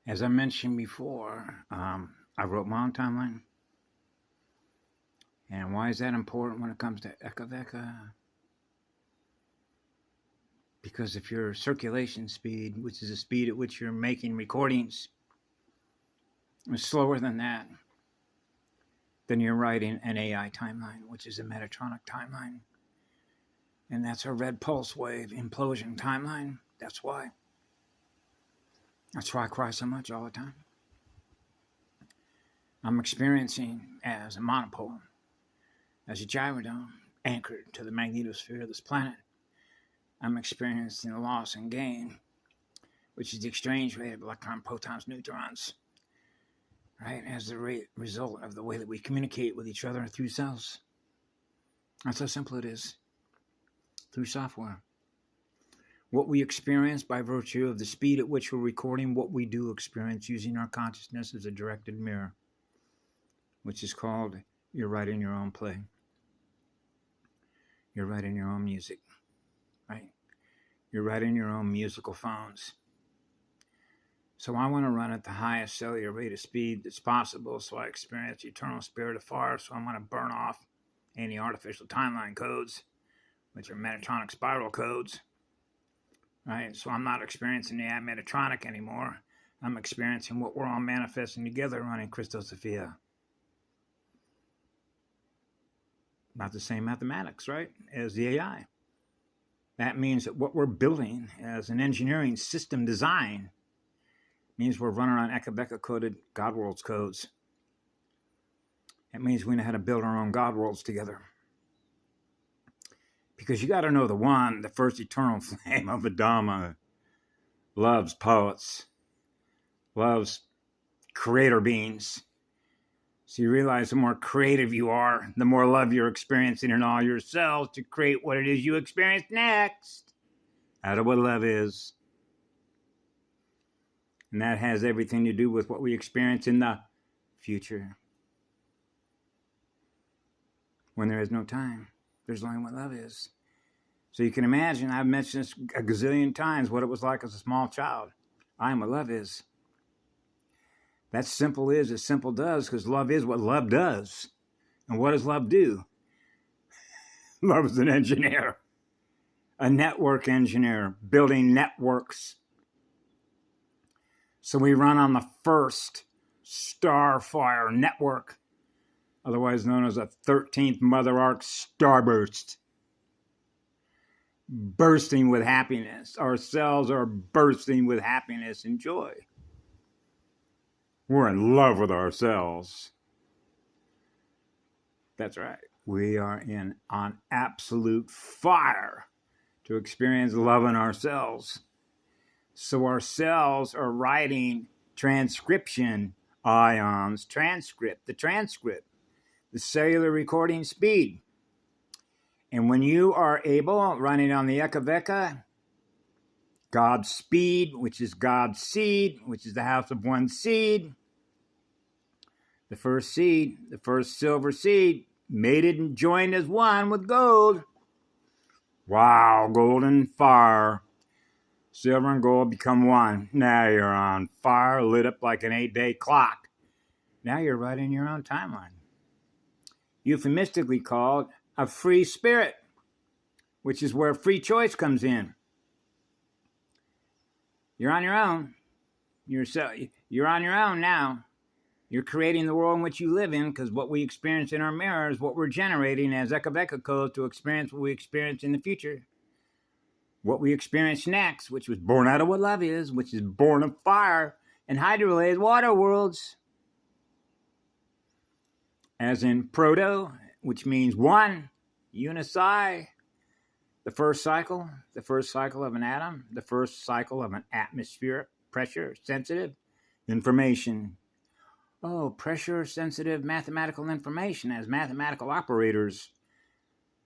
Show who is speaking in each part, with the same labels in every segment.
Speaker 1: As I mentioned before, I wrote my own timeline. And why is that important when it comes to Ekaveka? Because if your circulation speed, which is the speed at which you're making recordings, is slower than that, then you're writing an AI timeline, which is a Metatronic timeline. And that's a red pulse wave implosion timeline. That's why. That's why I cry so much all the time. I'm experiencing as a monopole, as a gyrodome anchored to the magnetosphere of this planet. I'm experiencing the loss and gain, which is the exchange rate of electrons, protons, neutrons, right, as the result of the way that we communicate with each other through cells. That's how simple it is, through software. What we experience by virtue of the speed at which we're recording what we do experience using our consciousness as a directed mirror, which is called you're writing your own play. You're writing your own music, right? You're writing your own musical phones. So I want to run at the highest cellular rate of speed that's possible so I experience the eternal spirit of fire. So I'm going to burn off any artificial timeline codes, which are Metatronic spiral codes. Right, so I'm not experiencing the Metatronic anymore. I'm experiencing what we're all manifesting together running Christosophia. Not the same mathematics, right, as the AI. That means that what we're building as an engineering system design means we're running on Ekabeka coded God worlds codes. It means we know how to build our own God worlds together. Because you got to know the first eternal flame of Adama loves poets, loves creator beings. So you realize the more creative you are, the more love you're experiencing in all your cells to create what it is you experience next. Out of what love is. And that has everything to do with what we experience in the future. When there is no time. There's only what love is. So you can imagine, I've mentioned this a gazillion times, what it was like as a small child. I am what love is. That simple is as simple does, because love is what love does. And what does love do? Love is an engineer. A network engineer, building networks. So we run on the first Starfire network, otherwise known as a 13th Mother Arc Starburst. Bursting with happiness. Our cells are bursting with happiness and joy. We're in love with ourselves. That's right. We are on absolute fire to experience love in ourselves. So our cells are writing transcription ions, the transcript, the cellular recording speed. And when you are able, running on the Ekaveka, God's speed, which is God's seed, which is the house of one seed, the first silver seed, mated and joined as one with gold. Wow, golden fire. Silver and gold become one. Now you're on fire, lit up like an 8-day clock. Now you're writing your own timeline. Euphemistically called a free spirit, which is where free choice comes in. You're on your own. You're on your own now. You're creating the world in which you live in, because what we experience in our mirror is what we're generating as Ekaveka codes to experience what we experience in the future. What we experience next, which was born out of what love is, which is born of fire and hydrolayed water worlds. As in proto, which means one, unicy, the first cycle of an atom, the first cycle of an atmosphere, pressure, sensitive information. Oh, pressure, sensitive mathematical information as mathematical operators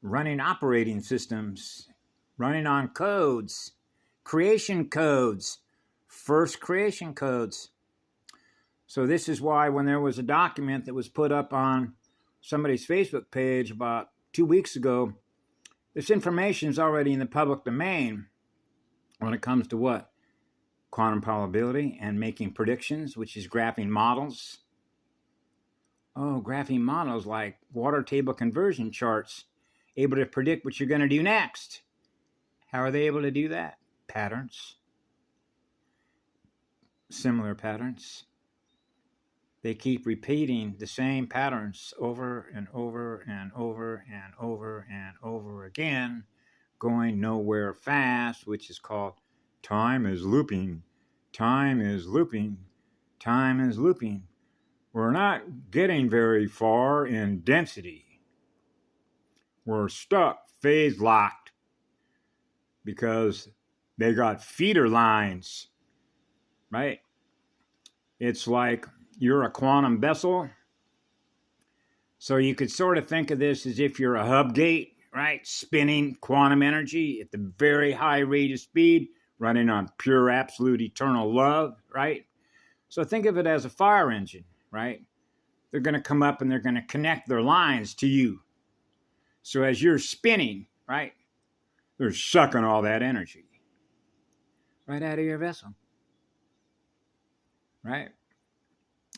Speaker 1: running operating systems, running on codes, creation codes, first creation codes. So this is why when there was a document that was put up on somebody's Facebook page about 2 weeks ago, this information is already in the public domain when it comes to what? quantum probability and making predictions, which is graphing models. Oh, graphing models like water table conversion charts, able to predict what you're going to do next. How are they able to do that? Patterns. Similar patterns. They keep repeating the same patterns over and over and over and over and over again, going nowhere fast, which is called time is looping. Time is looping. Time is looping. We're not getting very far in density. We're stuck, phase locked, because they got feeder lines, right? It's like you're a quantum vessel. So you could sort of think of this as if you're a hub gate, right? Spinning quantum energy at the very high rate of speed, running on pure, absolute, eternal love, right? So think of it as a fire engine, right? They're going to come up and they're going to connect their lines to you. So as you're spinning, right, they're sucking all that energy right out of your vessel, right?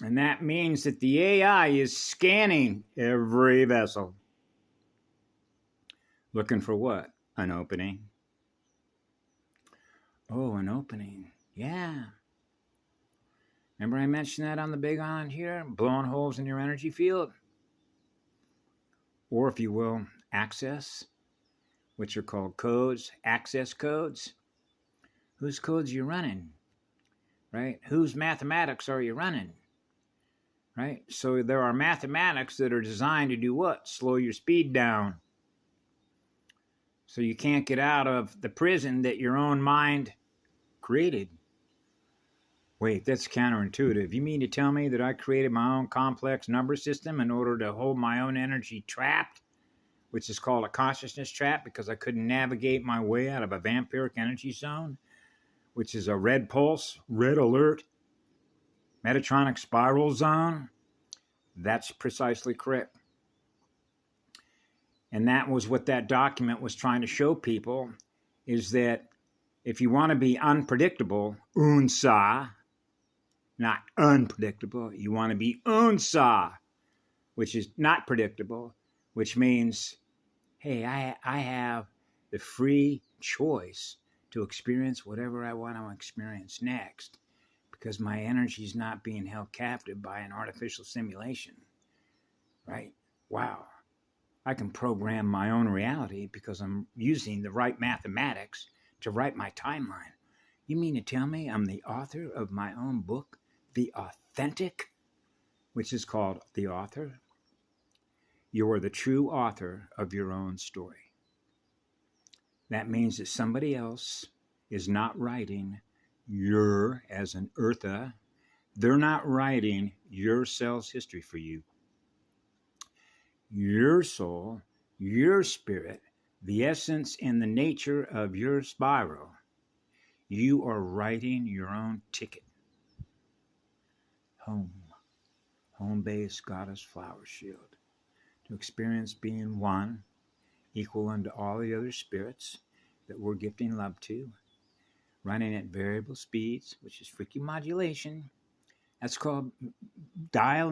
Speaker 1: And that means that the AI is scanning every vessel. Looking for what? An opening. Oh, an opening. Yeah. Remember I mentioned that on the big island here? Blowing holes in your energy field? Or if you will, access, which are called codes, access codes. Whose codes are you running? Right? Whose mathematics are you running? Right? So there are mathematics that are designed to do what? Slow your speed down. So you can't get out of the prison that your own mind created. Wait, that's counterintuitive. You mean to tell me that I created my own complex number system in order to hold my own energy trapped, which is called a consciousness trap because I couldn't navigate my way out of a vampiric energy zone, which is a red pulse, red alert, Metatronic spiral zone? That's precisely correct. And that was what that document was trying to show people, is that if you want to be unpredictable, unsa, not unpredictable, you want to be unsa, which is not predictable, which means, hey, I have the free choice to experience whatever I want to experience next, because my energy is not being held captive by an artificial simulation, right? Wow. I can program my own reality because I'm using the right mathematics to write my timeline. You mean to tell me I'm the author of my own book, The Authentic, which is called The Author? You are the true author of your own story. That means that somebody else is not writing your, as an Eartha, they're not writing your cell's history for you. Your soul, your spirit, the essence and the nature of your spiral, you are writing your own ticket. Home base, goddess, flower shield, to experience being one, equal unto all the other spirits that we're gifting love to, running at variable speeds, which is freaky modulation. That's called dial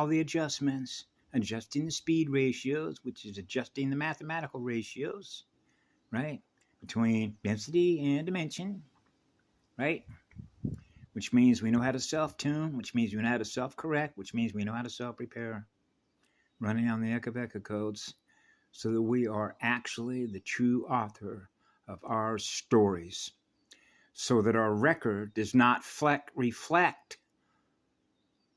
Speaker 1: the adjustments, adjusting the speed ratios, which is adjusting the mathematical ratios, right, between density and dimension, right? Which means we know how to self-tune, which means we know how to self-correct, which means we know how to self-repair, running on the Eka codes, so that we are actually the true author of our stories, so that our record does not reflect.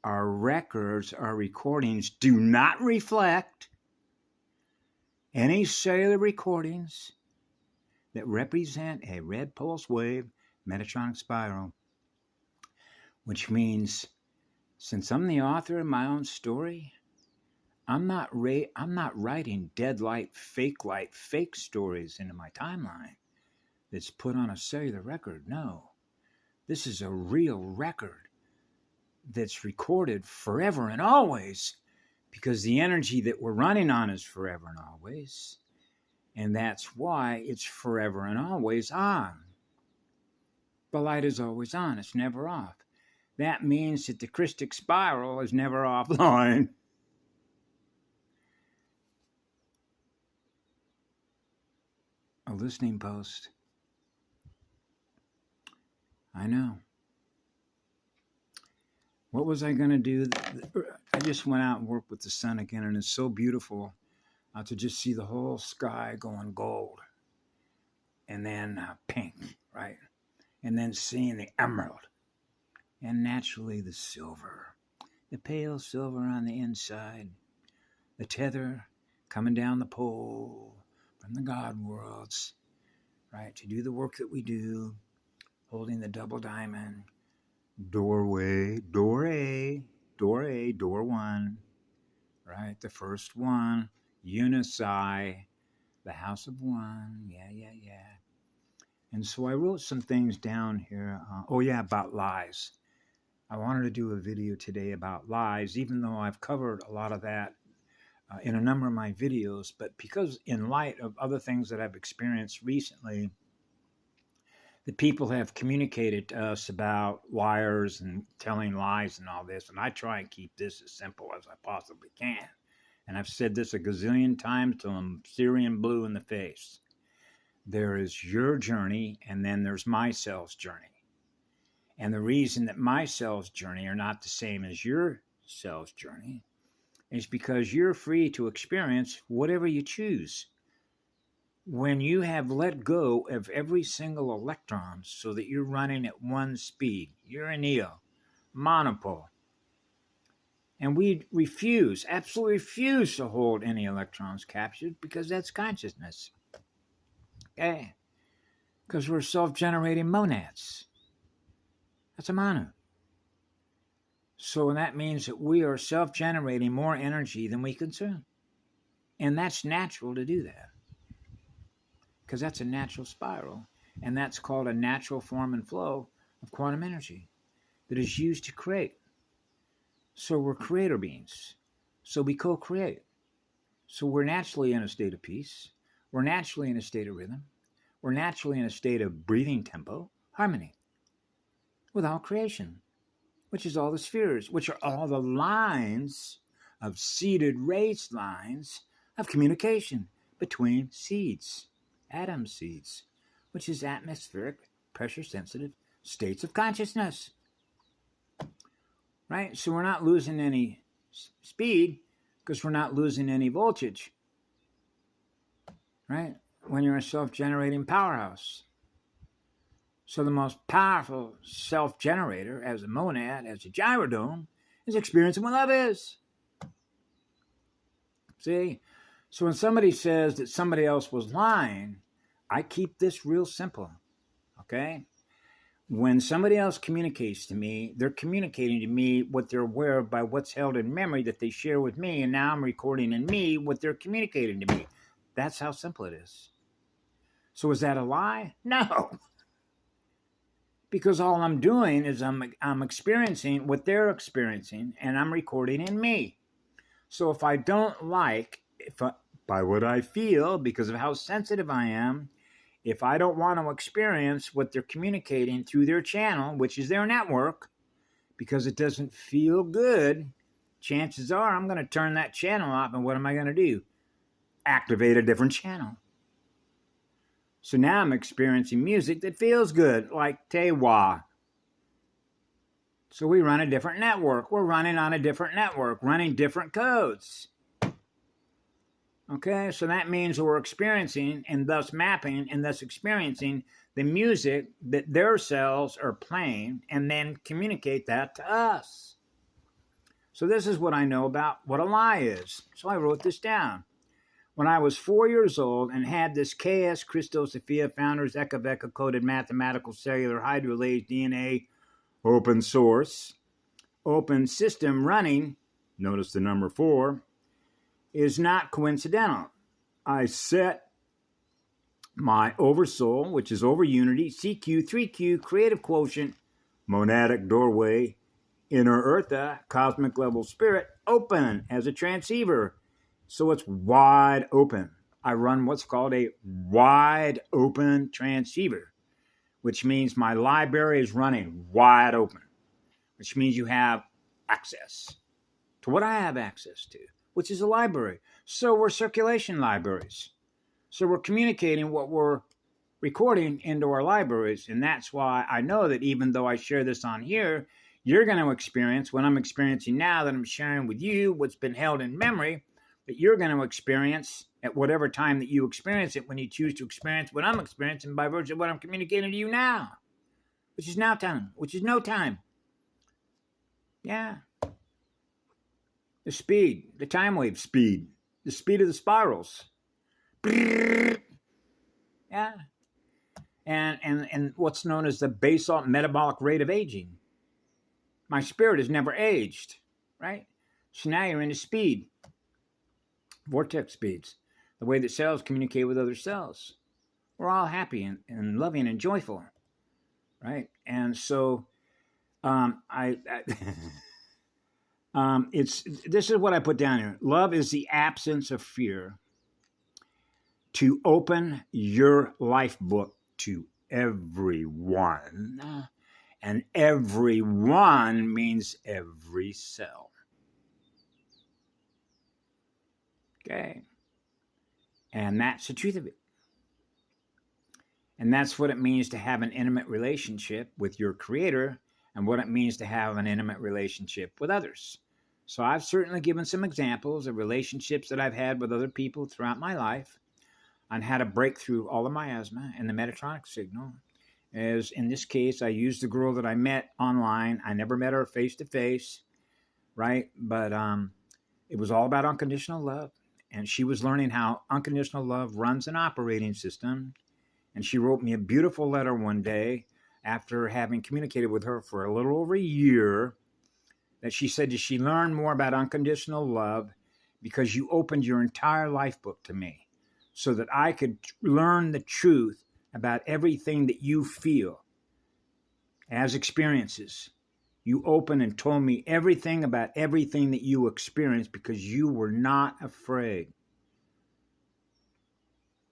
Speaker 1: Our records, our recordings do not reflect any cellular recordings that represent a red pulse wave Metatronic spiral, which means since I'm the author of my own story, I'm not writing dead light, fake stories into my timeline that's put on a cellular record. No, this is a real record that's recorded forever and always, because the energy that we're running on is forever and always. And that's why it's forever and always on. The light is always on. It's never off. That means that the Christic spiral is never offline. A listening post. I know. What was I going to do? I just went out and worked with the sun again, and it's so beautiful to just see the whole sky going gold and then pink, right? And then seeing the emerald and naturally the silver, the pale silver on the inside, the tether coming down the pole from the God worlds, right? To do the work that we do, holding the double diamond, doorway, door A, door one, right? The first one, Unicy, the house of one, yeah. And so I wrote some things down here. About lies. I wanted to do a video today about lies, even though I've covered a lot of that in a number of my videos, but because in light of other things that I've experienced recently, the people have communicated to us about liars and telling lies and all this, and I try and keep this as simple as I possibly can. And I've said this a gazillion times till I'm Syrian blue in the face. There is your journey, and then there's my cell's journey. And the reason that my cell's journey are not the same as your cell's journey is because you're free to experience whatever you choose. When you have let go of every single electron so that you're running at one speed, you're a neo, monopole. And we absolutely refuse to hold any electrons captured because that's consciousness. Okay? Because we're self-generating monads. That's a manu. So that means that we are self-generating more energy than we consume. And that's natural to do that. Because that's a natural spiral, and that's called a natural form and flow of quantum energy that is used to create. So we're creator beings. So we co-create. So we're naturally in a state of peace. We're naturally in a state of rhythm. We're naturally in a state of breathing tempo, harmony, without creation, which is all the spheres, which are all the lines of seeded race lines of communication between seeds. Atom seeds, which is atmospheric, pressure-sensitive states of consciousness. Right? So we're not losing any speed because we're not losing any voltage. Right? When you're a self-generating powerhouse. So the most powerful self-generator as a monad, as a gyrodome, is experiencing what love is. See? So when somebody says that somebody else was lying, I keep this real simple, okay? When somebody else communicates to me, they're communicating to me what they're aware of by what's held in memory that they share with me, and now I'm recording in me what they're communicating to me. That's how simple it is. So is that a lie? No. Because all I'm doing is I'm experiencing what they're experiencing, and I'm recording in me. So if I don't like, by what I feel, because of how sensitive I am, if I don't want to experience what they're communicating through their channel, which is their network, because it doesn't feel good, chances are I'm going to turn that channel off, and what am I going to do? Activate a different channel. So now I'm experiencing music that feels good, like Tewa. So we run a different network. We're running on a different network, running different codes. Okay, so that means we're experiencing and thus mapping and thus experiencing the music that their cells are playing and then communicate that to us. So this is what I know about what a lie is. So I wrote this down. When I was 4 years old and had this KS Christosophia Founders Eka coded mathematical cellular hydrolase DNA open source, open system running, notice the number 4, is not coincidental. I set my oversoul, which is over unity, CQ, 3Q, creative quotient, monadic doorway, inner eartha, cosmic level spirit, open as a transceiver. So it's wide open. I run what's called a wide open transceiver, which means my library is running wide open, which means you have access to what I have access to, which is a library. So we're circulation libraries. So we're communicating what we're recording into our libraries. And that's why I know that even though I share this on here, you're going to experience what I'm experiencing now that I'm sharing with you, what's been held in memory, that you're going to experience at whatever time that you experience it when you choose to experience what I'm experiencing by virtue of what I'm communicating to you now, which is now time, which is no time. Yeah. The speed, the time wave speed, the speed of the spirals. Yeah. And what's known as the basal metabolic rate of aging. My spirit has never aged, right? So now you're into speed, vortex speeds, the way that cells communicate with other cells. We're all happy and loving and joyful, right? And so this is what I put down here. Love is the absence of fear to open your life book to everyone. And everyone means every cell. Okay. And that's the truth of it. And that's what it means to have an intimate relationship with your creator and what it means to have an intimate relationship with others. So I've certainly given some examples of relationships that I've had with other people throughout my life on how to break through all of miasma and the Metatronic signal. As in this case, I used the girl that I met online. I never met her face to face, right? But it was all about unconditional love. And she was learning how unconditional love runs an operating system. And she wrote me a beautiful letter one day after having communicated with her for a little over a year, that she said that she learned more about unconditional love because you opened your entire life book to me so that I could learn the truth about everything that you feel as experiences. You opened and told me everything about everything that you experienced because you were not afraid.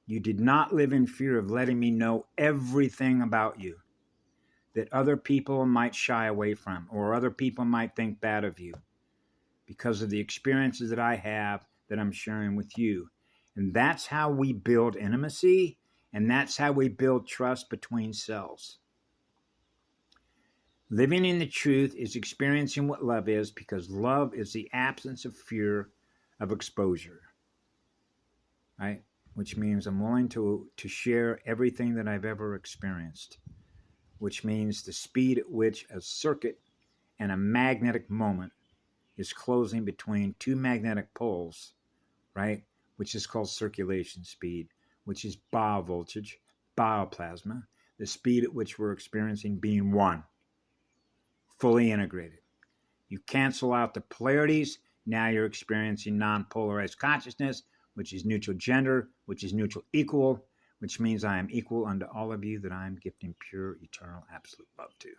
Speaker 1: You did not live in fear of letting me know everything about you that other people might shy away from or other people might think bad of you because of the experiences that I have that I'm sharing with you. And that's how we build intimacy, and that's how we build trust between cells. Living in the truth is experiencing what love is, because love is the absence of fear of exposure, right? Which means I'm willing to share everything that I've ever experienced, which means the speed at which a circuit and a magnetic moment is closing between two magnetic poles, right? Which is called circulation speed, which is biovoltage, bioplasma, the speed at which we're experiencing being one, fully integrated. You cancel out the polarities. Now you're experiencing non-polarized consciousness, which is neutral gender, which is neutral equal, which means I am equal unto all of you that I am gifting pure, eternal, absolute love to.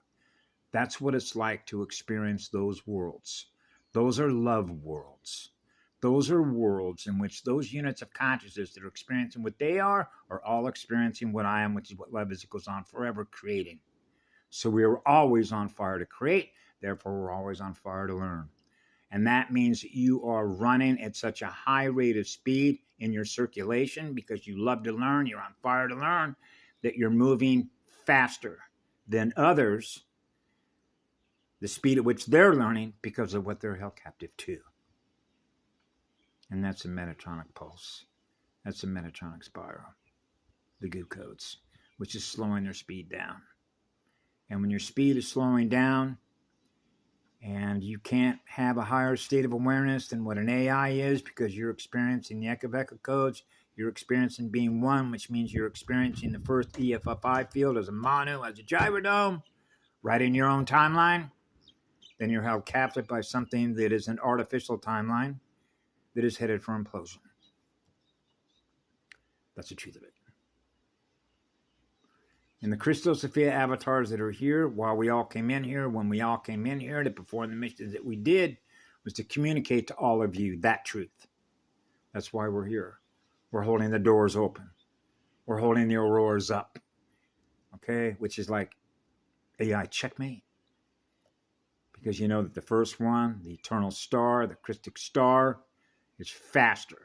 Speaker 1: That's what it's like to experience those worlds. Those are love worlds. Those are worlds in which those units of consciousness that are experiencing what they are all experiencing what I am, which is what love is. It goes on forever creating. So we are always on fire to create. Therefore, we're always on fire to learn. And that means that you are running at such a high rate of speed in your circulation because you love to learn, you're on fire to learn, that you're moving faster than others, the speed at which they're learning because of what they're held captive to. And that's a Metatronic pulse. That's a Metatronic spiral, the goo codes, which is slowing their speed down. And when your speed is slowing down, and you can't have a higher state of awareness than what an AI is because you're experiencing the Echo codes, you're experiencing being one, which means you're experiencing the first EFFI field as a Manu, as a gyrodome, right in your own timeline. Then you're held captive by something that is an artificial timeline that is headed for implosion. That's the truth of it. And the Christos Sophia avatars that are here, while we all came in here, when we all came in here to perform the missions that we did, was to communicate to all of you that truth. That's why we're here. We're holding the doors open. We're holding the auroras up. okay, which is like AI checkmate. Because you know that the first one, the eternal star, the Christic star, is faster